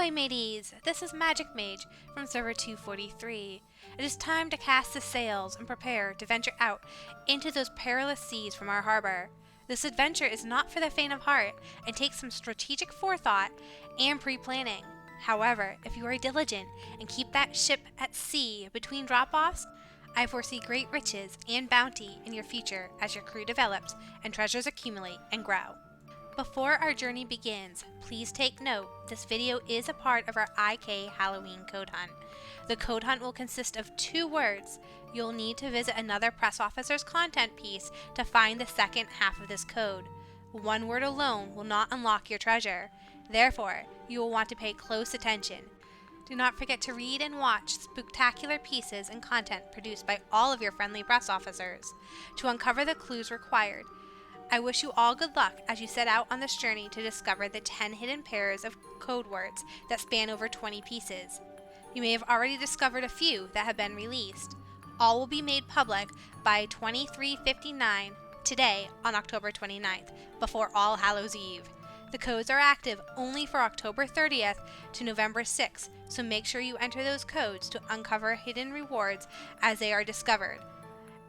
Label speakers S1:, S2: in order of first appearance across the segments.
S1: Ahoy mateys! This is Magic Mage from server 243. It is time to cast the sails and prepare to venture out into those perilous seas from our harbor. This adventure is not for the faint of heart and takes some strategic forethought and pre-planning. However, if you are diligent and keep that ship at sea between drop-offs, I foresee great riches and bounty in your future as your crew develops and treasures accumulate and grow. Before our journey begins, please take note this video is a part of our IK Halloween code hunt. The code hunt will consist of 2 words. You'll need to visit another press officer's content piece to find the second half of this code. 1 word alone will not unlock your treasure. Therefore, you will want to pay close attention. Do not forget to read and watch spectacular pieces and content produced by all of your friendly press officers to uncover the clues required. I wish you all good luck as you set out on this journey to discover the 10 hidden pairs of code words that span over 20 pieces. You may have already discovered a few that have been released. All will be made public by 23:59 today on October 29th, before All Hallows Eve. The codes are active only for October 30th to November 6th, so make sure you enter those codes to uncover hidden rewards as they are discovered.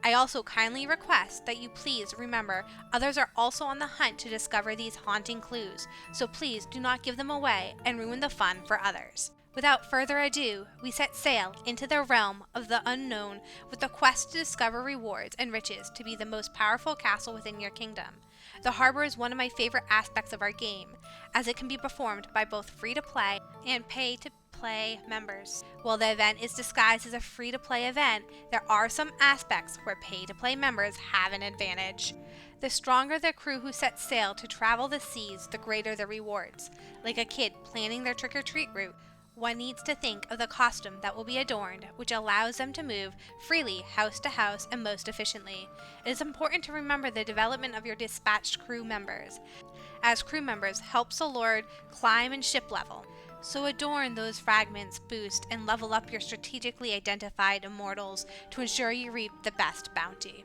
S1: I also kindly request that you please remember others are also on the hunt to discover these haunting clues, so please do not give them away and ruin the fun for others. Without further ado, we set sail into the realm of the unknown with the quest to discover rewards and riches to be the most powerful castle within your kingdom. The harbor is one of my favorite aspects of our game, as it can be performed by both free-to-play and pay-to-play members. While the event is disguised as a free-to-play event, there are some aspects where pay-to-play members have an advantage. The stronger the crew who sets sail to travel the seas, the greater the rewards. Like a kid planning their trick-or-treat route, one needs to think of the costume that will be adorned, which allows them to move freely house to house and most efficiently. It is important to remember the development of your dispatched crew members, as crew members helps the Lord climb and ship level. So adorn those fragments, boost, and level up your strategically identified immortals to ensure you reap the best bounty.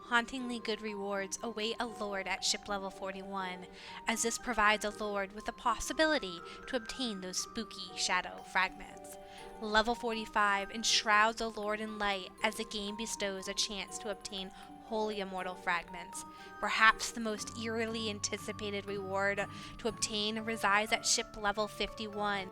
S1: Hauntingly good rewards await a lord at ship level 41, as this provides a lord with the possibility to obtain those spooky shadow fragments. Level 45 enshrouds a lord in light as the game bestows a chance to obtain holy immortal fragments. Perhaps the most eerily anticipated reward to obtain resides at ship level 51.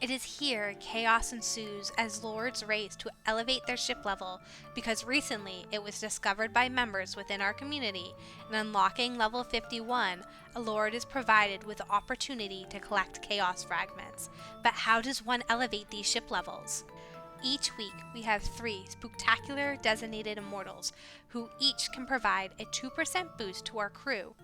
S1: It is here chaos ensues as lords race to elevate their ship level because recently it was discovered by members within our community, and unlocking level 51, a lord is provided with the opportunity to collect chaos fragments. But how does one elevate these ship levels? Each week we have 3 spectacular designated immortals who each can provide a 2% boost to our crew.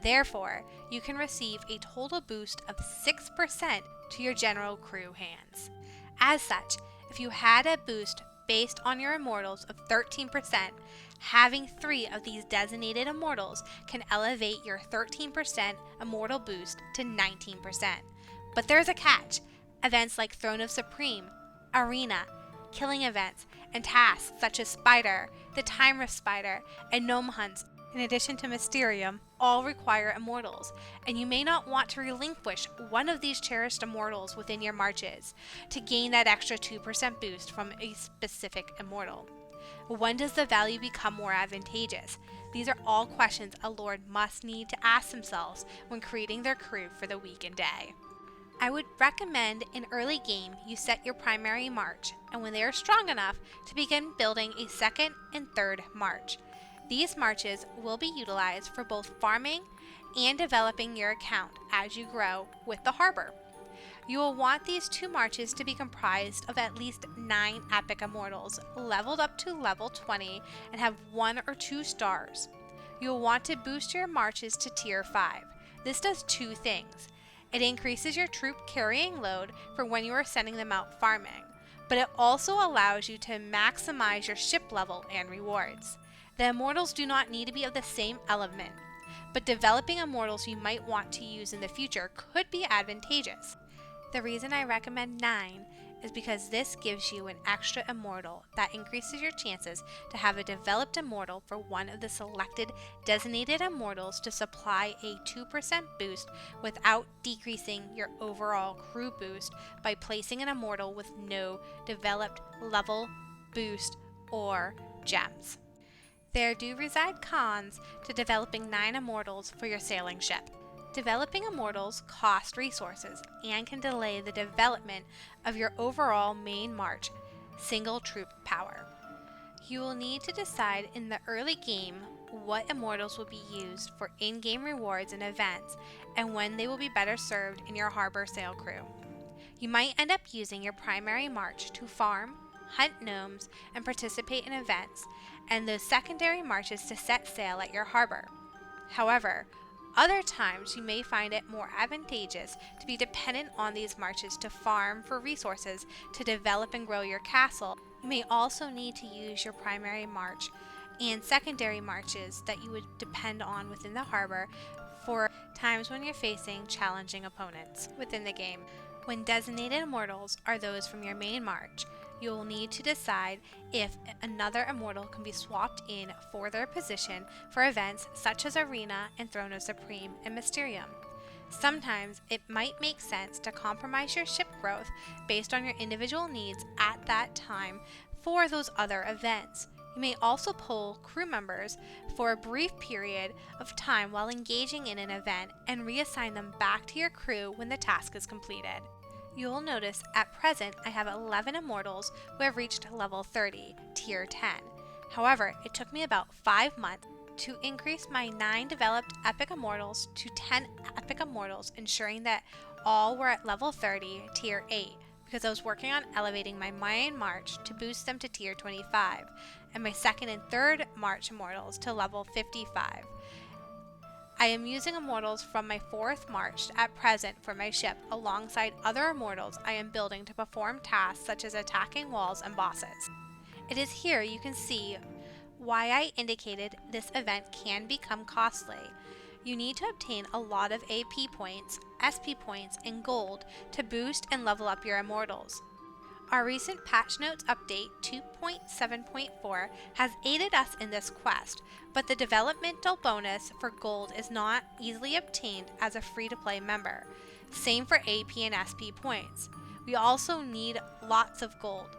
S1: Therefore, you can receive a total boost of 6% to your general crew hands. As such, if you had a boost based on your immortals of 13%, having 3 of these designated immortals can elevate your 13% immortal boost to 19%. But there's a catch. Events like Throne of Supreme, Arena, killing events, and tasks such as Spider, the Time Rift Spider, and Gnome Hunts, in addition to Mysterium, all require immortals, and you may not want to relinquish one of these cherished immortals within your marches to gain that extra 2% boost from a specific immortal. When does the value become more advantageous? These are all questions a lord must need to ask themselves when creating their crew for the week and day. I would recommend in early game you set your primary march, and when they are strong enough, to begin building a second and third march. These marches will be utilized for both farming and developing your account as you grow with the harbor. You will want these 2 marches to be comprised of at least 9 epic immortals, leveled up to level 20 and have 1 or 2 stars. You will want to boost your marches to tier 5. This does 2 things. It increases your troop carrying load for when you are sending them out farming, but it also allows you to maximize your ship level and rewards. The immortals do not need to be of the same element, but developing immortals you might want to use in the future could be advantageous. The reason I recommend 9 is because this gives you an extra immortal that increases your chances to have a developed immortal for one of the selected designated immortals to supply a 2% boost without decreasing your overall crew boost by placing an immortal with no developed level, boost, or gems. There do reside cons to developing 9 immortals for your sailing ship. Developing immortals cost resources and can delay the development of your overall main march single troop power. You will need to decide in the early game what immortals will be used for in-game rewards and events, and when they will be better served in your harbor sail crew. You might end up using your primary march to farm, hunt gnomes, and participate in events, and those secondary marches to set sail at your harbor. However, other times you may find it more advantageous to be dependent on these marches to farm for resources to develop and grow your castle. You may also need to use your primary march and secondary marches that you would depend on within the harbor for times when you're facing challenging opponents within the game. When designated immortals are those from your main march, you will need to decide if another immortal can be swapped in for their position for events such as Arena and Throne of Supreme and Mysterium. Sometimes it might make sense to compromise your ship growth based on your individual needs at that time for those other events. You may also pull crew members for a brief period of time while engaging in an event and reassign them back to your crew when the task is completed. You will notice at present I have 11 immortals who have reached level 30, tier 10. However, it took me about 5 months to increase my 9 developed epic immortals to 10 epic immortals, ensuring that all were at level 30, tier 8, because I was working on elevating my main march to boost them to tier 25, and my second and third march immortals to level 55. I am using immortals from my 4th march at present for my ship alongside other immortals I am building to perform tasks such as attacking walls and bosses. It is here you can see why I indicated this event can become costly. You need to obtain a lot of AP points, SP points, and gold to boost and level up your immortals. Our recent patch notes update 2.7.4 has aided us in this quest, but the developmental bonus for gold is not easily obtained as a free-to-play member. Same for AP and SP points. We also need lots of gold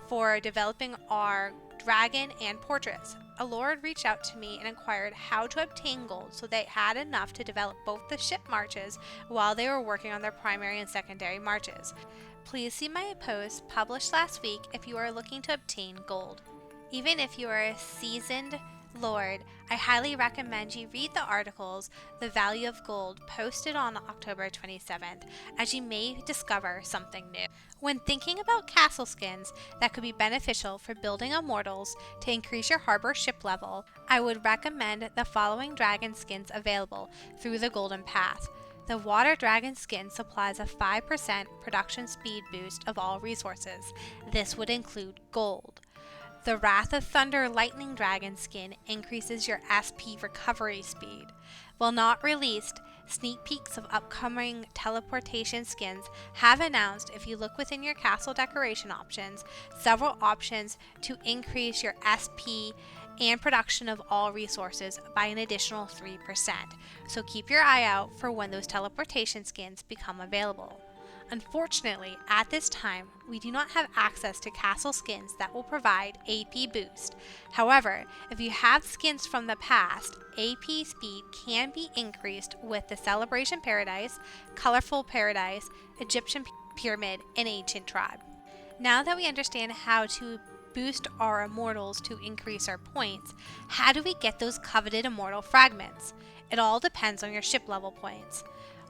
S1: for developing our dragon and portraits. A lord reached out to me and inquired how to obtain gold so they had enough to develop both the ship marches while they were working on their primary and secondary marches. Please see my post published last week if you are looking to obtain gold. Even if you are a seasoned lord, I highly recommend you read the articles The Value of Gold posted on October 27th, as you may discover something new. When thinking about castle skins that could be beneficial for building immortals to increase your harbor ship level, I would recommend the following dragon skins available through the Golden Path. The Water Dragon skin supplies a 5% production speed boost of all resources. This would include gold. The Wrath of Thunder Lightning Dragon skin increases your SP recovery speed. While not released, sneak peeks of upcoming teleportation skins have announced, if you look within your castle decoration options, several options to increase your SP and production of all resources by an additional 3%. So keep your eye out for when those teleportation skins become available. Unfortunately, at this time, we do not have access to castle skins that will provide AP boost. However, if you have skins from the past, AP speed can be increased with the Celebration Paradise, Colorful Paradise, Egyptian Pyramid, and Ancient Tribe. Now that we understand how to boost our immortals to increase our points, how do we get those coveted immortal fragments? It all depends on your ship level points.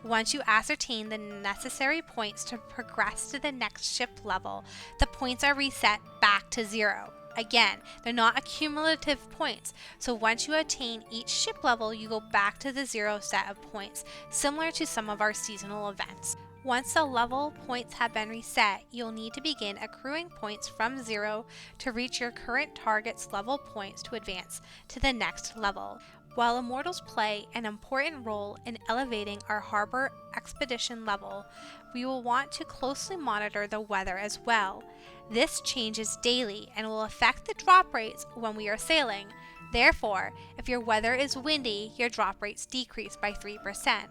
S1: Once you ascertain the necessary points to progress to the next ship level, the points are reset back to 0. Again, they're not accumulative points, so once you attain each ship level, you go back to the 0 set of points, similar to some of our seasonal events. Once the level points have been reset, you'll need to begin accruing points from 0 to reach your current target's level points to advance to the next level. While Immortals play an important role in elevating our harbor expedition level, we will want to closely monitor the weather as well. This changes daily and will affect the drop rates when we are sailing. Therefore, if your weather is windy, your drop rates decrease by 3%.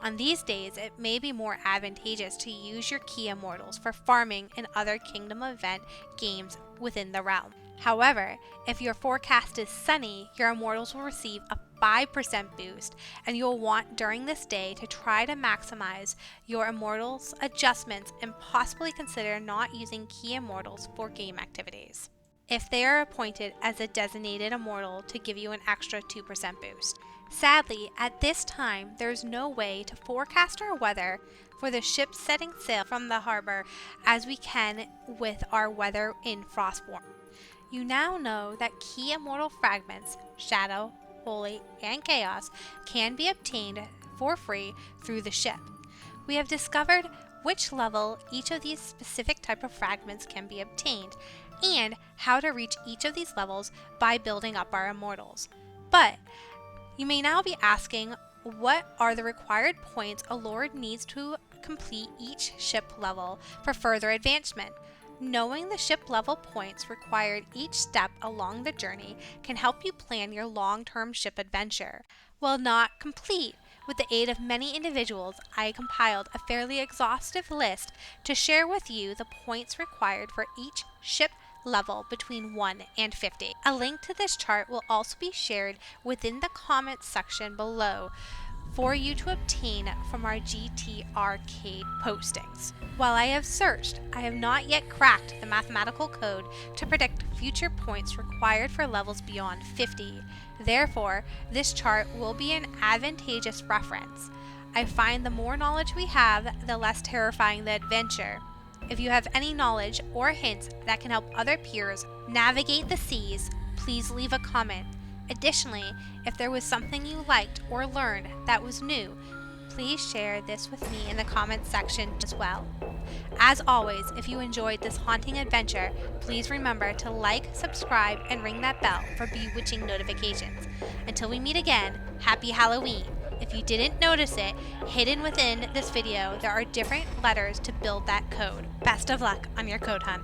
S1: On these days, it may be more advantageous to use your key Immortals for farming and other Kingdom event games within the realm. However, if your forecast is sunny, your Immortals will receive a 5% boost, and you'll want during this day to try to maximize your Immortals adjustments and possibly consider not using key Immortals for game activities, if they are appointed as a designated Immortal to give you an extra 2% boost. Sadly, at this time, there is no way to forecast our weather for the ship setting sail from the harbor as we can with our weather in Frostborn. You now know that key Immortal fragments, Shadow, Holy, and Chaos, can be obtained for free through the ship. We have discovered which level each of these specific type of fragments can be obtained, and how to reach each of these levels by building up our Immortals. But you may now be asking, what are the required points a Lord needs to complete each ship level for further advancement? Knowing the ship level points required each step along the journey can help you plan your long-term ship adventure. While not complete, with the aid of many individuals, I compiled a fairly exhaustive list to share with you the points required for each ship level between 1 and 50. A link to this chart will also be shared within the comments section below for you to obtain from our GT Arcade postings. While I have searched, I have not yet cracked the mathematical code to predict future points required for levels beyond 50. Therefore, this chart will be an advantageous reference. I find the more knowledge we have, the less terrifying the adventure. If you have any knowledge or hints that can help other peers navigate the seas, please leave a comment. Additionally, if there was something you liked or learned that was new, please share this with me in the comments section as well. As always, if you enjoyed this haunting adventure, please remember to like, subscribe, and ring that bell for bewitching notifications. Until we meet again, happy Halloween! If you didn't notice it, hidden within this video, there are different letters to build that code. Best of luck on your code hunt.